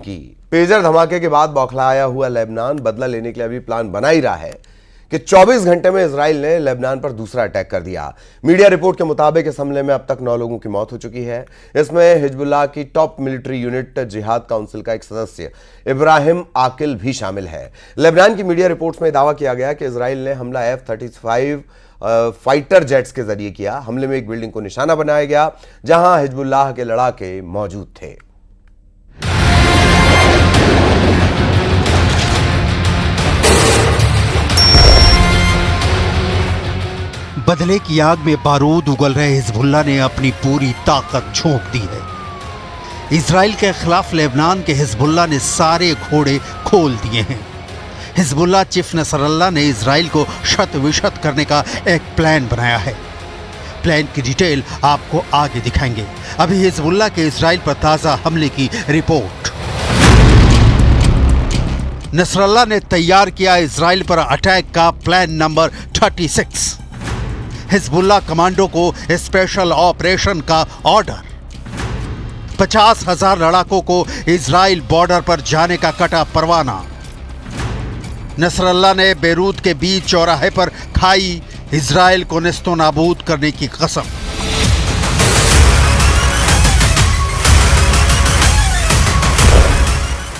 की पेजर धमाके के बाद बौखलाया हुआ लेबनान बदला लेने के लिए अभी प्लान बना ही रहा है कि 24 घंटे में इजराइल ने लेबनान पर दूसरा अटैक कर दिया। मीडिया रिपोर्ट के मुताबिक इस हमले में अब तक 9 लोगों की मौत हो चुकी है। इसमें हिजबुल्लाह की टॉप मिलिट्री यूनिट जिहाद काउंसिल का एक सदस्य इब्राहिम आकिल भी शामिल है। लेबनान की मीडिया रिपोर्ट्स में दावा किया गया कि इजराइल ने हमला F-35 फाइटर जेट्स के जरिए किया। हमले में एक बिल्डिंग को निशाना बनाया गया जहां हिजबुल्लाह के लड़ाके मौजूद थे। बदले की आग में बारूद उगल रहे हिजबुल्लाह ने अपनी पूरी ताकत झोंक दी है। इजराइल के खिलाफ लेबनान के हिजबुल्लाह ने सारे घोड़े खोल दिए हैं। हिजबुल्लाह चीफ नसरल्लाह ने इजराइल को शत विशत करने का एक प्लान बनाया है। प्लान की डिटेल आपको आगे दिखाएंगे। अभी हिजबुल्लाह के इजराइल पर ताजा हमले की रिपोर्ट। नसरल्लाह ने तैयार किया इजराइल पर अटैक का प्लान नंबर 36। हिजबुल्लाह कमांडो को स्पेशल ऑपरेशन का ऑर्डर। 50,000 लड़ाकों को इजराइल बॉर्डर पर जाने का कटा परवाना। नसरल्लाह ने बेरूत के बीच चौराहे पर खाई इजराइल को नेस्तो नाबूद करने की कसम।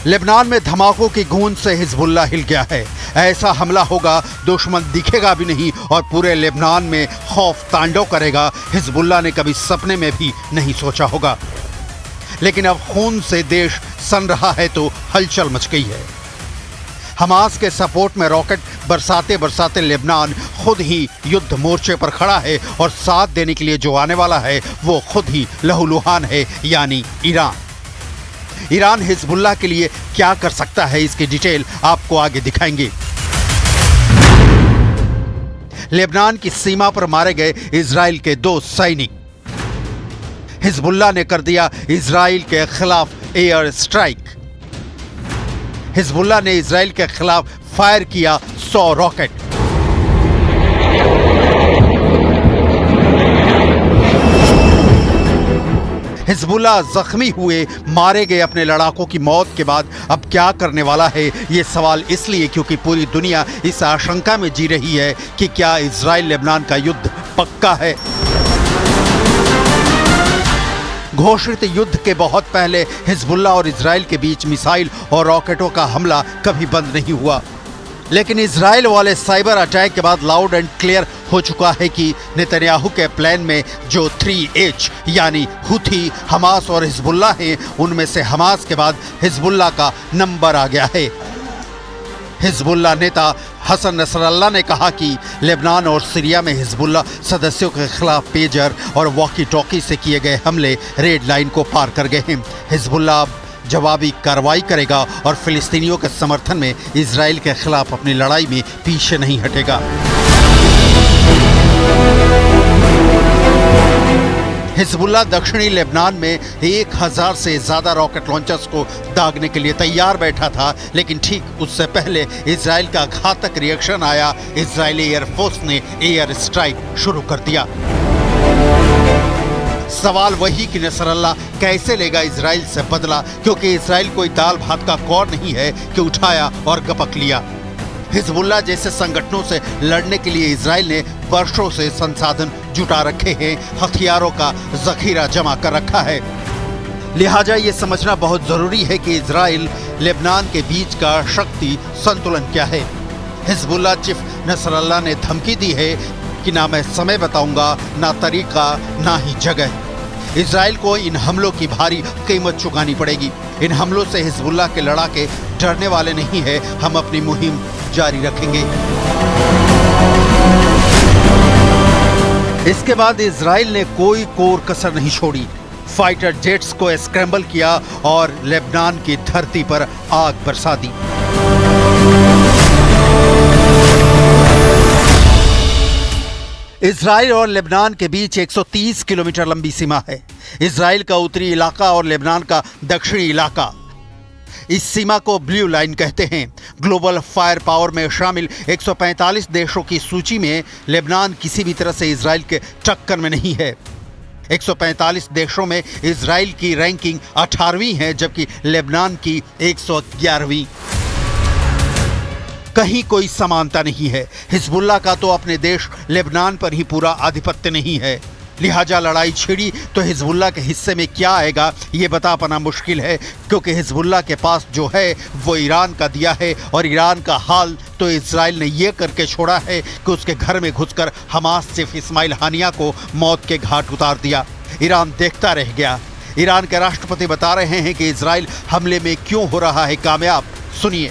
लेबनान में धमाकों की गूंज से हिजबुल्लाह हिल गया है। ऐसा हमला होगा दुश्मन दिखेगा भी नहीं और पूरे लेबनान में खौफ तांडव करेगा। हिजबुल्लाह ने कभी सपने में भी नहीं सोचा होगा। लेकिन अब खून से देश सन रहा है तो हलचल मच गई है। हमास के सपोर्ट में रॉकेट बरसाते बरसाते लेबनान खुद ही युद्ध मोर्चे पर खड़ा है और साथ देने के लिए जो आने वाला है वो खुद ही लहूलुहान है, यानी ईरान। ईरान हिजबुल्लाह के लिए क्या कर सकता है, इसकी डिटेल आपको आगे दिखाएंगे। लेबनान की सीमा पर मारे गए इजराइल के 2 सैनिक। हिजबुल्लाह ने कर दिया इजराइल के खिलाफ एयर स्ट्राइक। हिजबुल्लाह ने इजराइल के खिलाफ फायर किया 100 रॉकेट। हिजबुल्लाह जख्मी हुए मारे गए अपने लड़ाकों की मौत के बाद अब क्या करने वाला है, ये सवाल इसलिए क्योंकि पूरी दुनिया इस आशंका में जी रही है कि क्या इजराइल लेबनान का युद्ध पक्का है। घोषित युद्ध के बहुत पहले हिजबुल्लाह और इजराइल के बीच मिसाइल और रॉकेटों का हमला कभी बंद नहीं हुआ। लेकिन इजराइल वाले साइबर अटैक के बाद लाउड एंड क्लियर हो चुका है कि नेतन्याहू के प्लान में जो 3H यानी हुथी, हमास और हिजबुल्लाह हैं, उनमें से हमास के बाद हिजबुल्लाह का नंबर आ गया है। हिजबुल्लाह नेता हसन नसरल्लाह ने कहा कि लेबनान और सीरिया में हिजबुल्लाह सदस्यों के खिलाफ पेजर और वॉकी टॉकी से किए गए हमले रेड लाइन को पार कर गए हैं। हिजबुल्लाह जवाबी कार्रवाई करेगा और फिलिस्तीनियों के समर्थन में इजराइल के खिलाफ अपनी लड़ाई में पीछे नहीं हटेगा। हिजबुल्लाह दक्षिणी लेबनान में 1000 से ज्यादा रॉकेट लॉन्चर्स को दागने के लिए तैयार बैठा था, लेकिन ठीक उससे पहले इजराइल का घातक रिएक्शन आया। इजरायली एयरफोर्स ने एयर स्ट्राइक शुरू कर दिया। सवाल वही कि नसरल्लाह कैसे लेगा इजराइल से बदला, क्योंकि इजराइल कोई दाल भात का कौर नहीं है कि उठाया और गपक लिया। हिजबुल्लाह जैसे संगठनों से लड़ने के लिए इजराइल ने वर्षों से संसाधन जुटा रखे हैं, हथियारों का जखीरा जमा कर रखा है। लिहाजा ये समझना बहुत जरूरी है कि इजराइल लेबनान के बीच का शक्ति संतुलन क्या है। हिजबुल्लाह चीफ नसरल्लाह ने धमकी दी है कि ना मैं समय बताऊंगा, ना तरीका, ना ही जगह। इजराइल को इन हमलों की भारी कीमत चुकानी पड़ेगी। इन हमलों से हिजबुल्लाह के लड़ाके डरने वाले नहीं है। हम अपनी मुहिम जारी रखेंगे। इसके बाद इजराइल ने कोई कोर कसर नहीं छोड़ी। फाइटर जेट्स को स्क्रैम्बल किया और लेबनान की धरती पर आग बरसा दी। इजराइल और लेबनान के बीच 130 किलोमीटर लंबी सीमा है। इजराइल का उत्तरी इलाका और लेबनान का दक्षिणी इलाका। इस सीमा को ब्लू लाइन कहते हैं। ग्लोबल फायर पावर में शामिल 145 देशों की सूची में लेबनान किसी भी तरह से इजराइल के टक्कर में नहीं है। 145 देशों में इजराइल की रैंकिंग 18वीं है, जबकि लेबनान की 111वीं। कहीं कोई समानता नहीं है। हिजबुल्लाह का तो अपने देश लेबनान पर ही पूरा आधिपत्य नहीं है, लिहाजा लड़ाई छिड़ी तो हिजबुल्लाह के हिस्से में क्या आएगा ये बता पाना मुश्किल है, क्योंकि हिजबुल्लाह के पास जो है वो ईरान का दिया है, और ईरान का हाल तो इजराइल ने ये करके छोड़ा है कि उसके घर में घुसकर हमास चीफ इस्माइल हानिया को मौत के घाट उतार दिया। ईरान देखता रह गया। ईरान के राष्ट्रपति बता रहे हैं कि इजराइल हमले में क्यों हो रहा है कामयाब। सुनिए।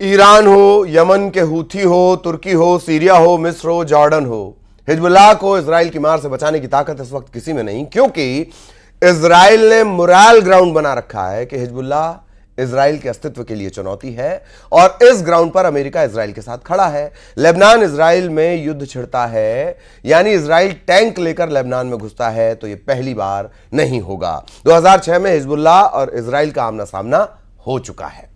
ईरान हो, यमन के हूथी हो, तुर्की हो, सीरिया हो, मिस्र हो, जॉर्डन हो, हिजबुल्लाह को इजराइल की मार से बचाने की ताकत इस वक्त किसी में नहीं, क्योंकि इजराइल ने मोरल ग्राउंड बना रखा है कि हिजबुल्लाह इजराइल के अस्तित्व के लिए चुनौती है, और इस ग्राउंड पर अमेरिका इजराइल के साथ खड़ा है। लेबनान इजराइल में युद्ध छिड़ता है, यानी इजराइल टैंक लेकर लेबनान में घुसता है, तो यह पहली बार नहीं होगा। 2006 में हिजबुल्लाह और इजराइल का आमना सामना हो चुका है।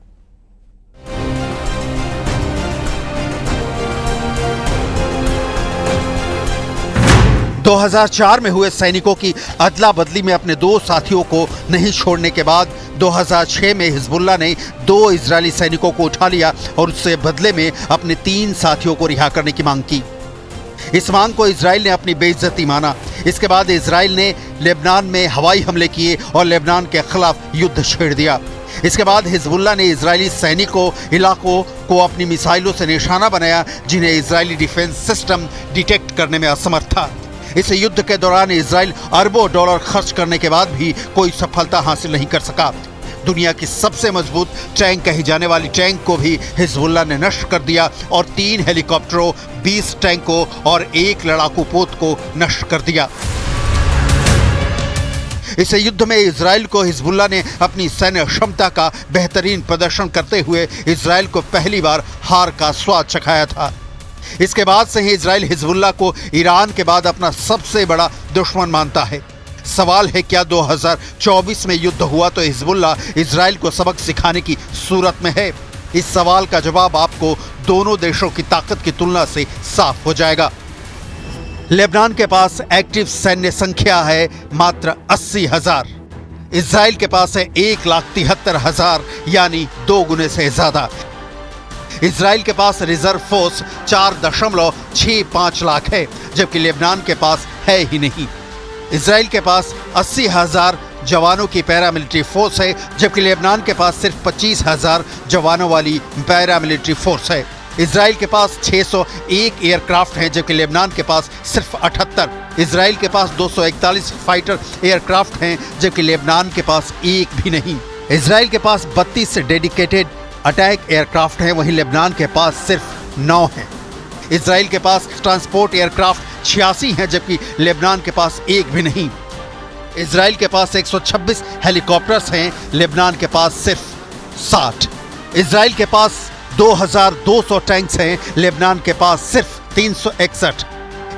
– 2004 में हुए सैनिकों की अदला बदली में अपने 2 साथियों को नहीं छोड़ने के बाद 2006 में हिजबुल्लाह ने 2 इजरायली सैनिकों को उठा लिया और उससे बदले में अपने 3 साथियों को रिहा करने की मांग की। इस मांग को इजराइल ने अपनी बेइज्जती माना। इसके बाद इजराइल ने लेबनान में हवाई हमले किए और लेबनान के खिलाफ युद्ध छेड़ दिया। इसके बाद हिजबुल्लाह ने इजरायली सैनिकों इलाकों को अपनी मिसाइलों से निशाना बनाया, जिन्हें इजरायली डिफेंस सिस्टम डिटेक्ट करने में असमर्थ था। इस युद्ध के दौरान इजराइल अरबों डॉलर खर्च करने के बाद भी कोई सफलता हासिल नहीं कर सका। दुनिया की सबसे मजबूत टैंक कही जाने वाली टैंक को भी हिजबुल्लाह ने नष्ट कर दिया और 3 हेलीकॉप्टरों, 20 टैंकों और 1 लड़ाकू पोत को नष्ट कर दिया। इस युद्ध में इजराइल को हिजबुल्लाह ने अपनी सैन्य क्षमता का बेहतरीन प्रदर्शन करते हुए इजराइल को पहली बार हार का स्वाद चखाया था। इसके बाद से ही इजराइल हिजबुल्लाह को ईरान के बाद अपना सबसे बड़ा दुश्मन मानता है। सवाल है, क्या 2024 में युद्ध हुआ तो हिजबुल्लाह इजराइल को सबक सिखाने की सूरत में है? इस सवाल का जवाब आपको दोनों देशों की ताकत की तुलना से साफ हो जाएगा। लेबनान के पास एक्टिव सैन्य संख्या है मात्र 80,000। इजराइल के पास है 1,73,000, यानी 2 गुने से ज्यादा। इजराइल के पास रिजर्व फोर्स 4.65 लाख है, जबकि लेबनान के पास है ही नहीं। इजराइल के पास 80,000 जवानों की पैरामिलिट्री फोर्स है, जबकि लेबनान के पास सिर्फ 25,000 जवानों वाली पैरामिलिट्री फोर्स है। इजराइल के पास 601 एयरक्राफ्ट हैं, जबकि लेबनान के पास सिर्फ 78। इजराइल के पास 241 फाइटर एयरक्राफ्ट हैं, जबकि लेबनान के पास एक भी नहीं। इजराइल के पास 32 डेडिकेटेड अटैक एयरक्राफ्ट हैं, वहीं लेबनान के पास सिर्फ 9 हैं। इजराइल के पास ट्रांसपोर्ट एयरक्राफ्ट 86 हैं, जबकि लेबनान के पास एक भी नहीं। इजराइल के पास 126 हेलीकॉप्टर्स हैं, लेबनान के पास सिर्फ 60। इजराइल के पास 2,200 टैंक्स हैं, लेबनान के पास सिर्फ 361।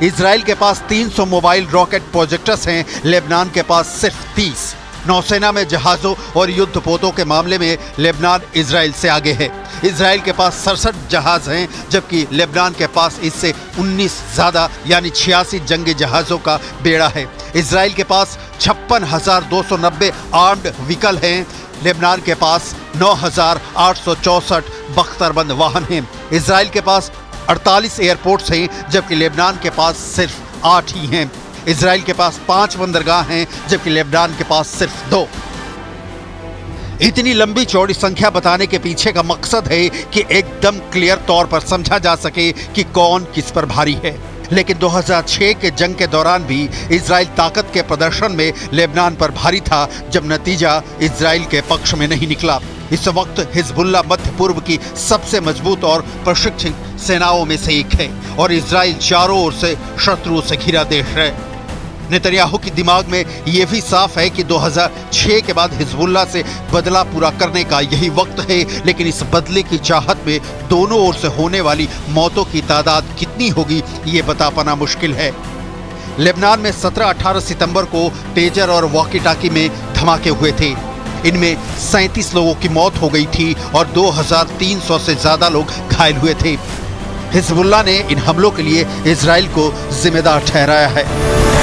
इजराइल के पास 300 मोबाइल रॉकेट प्रोजेक्टर्स हैं, लेबनान के पास सिर्फ 30। नौसेना में जहाज़ों और युद्धपोतों के मामले में लेबनान इजराइल से आगे है। इजराइल के पास 67 जहाज़ हैं, जबकि लेबनान के पास इससे 19 ज़्यादा यानी 86 जंगी जहाज़ों का बेड़ा है। इजराइल के पास 56,290 आर्म्ड व्हीकल हैं, लेबनान के पास 9,864 बख्तरबंद वाहन हैं। इजराइल के पास 48 एयरपोर्ट्स हैं, जबकि लेबनान के पास सिर्फ 8 ही हैं। इजराइल के पास 5 बंदरगाह हैं, जबकि लेबनान के पास सिर्फ 2। इतनी लंबी चौड़ी संख्या बताने के पीछे का मकसद है कि एकदम क्लियर तौर पर समझा जा सके कि कौन किस पर भारी है। लेकिन 2006 के जंग के दौरान भी इजराइल ताकत के प्रदर्शन में लेबनान पर भारी था, जब नतीजा इजराइल के पक्ष में नहीं निकला। इस वक्त हिजबुल्लाह मध्य पूर्व की सबसे मजबूत और प्रशिक्षित सेनाओं में से एक है और इजराइल चारों ओर से शत्रुओं से घिरा देश है। नेतन्याहू की दिमाग में ये भी साफ है कि 2006 के बाद हिजबुल्लाह से बदला पूरा करने का यही वक्त है, लेकिन इस बदले की चाहत में दोनों ओर से होने वाली मौतों की तादाद कितनी होगी ये बता पाना मुश्किल है। लेबनान में 17-18 सितंबर को पेजर और वॉकी टाकी में धमाके हुए थे। इनमें 37 लोगों की मौत हो गई थी और 2300 से ज्यादा लोग घायल हुए थे। हिजबुल्लाह ने इन हमलों के लिए इजराइल को जिम्मेदार ठहराया है।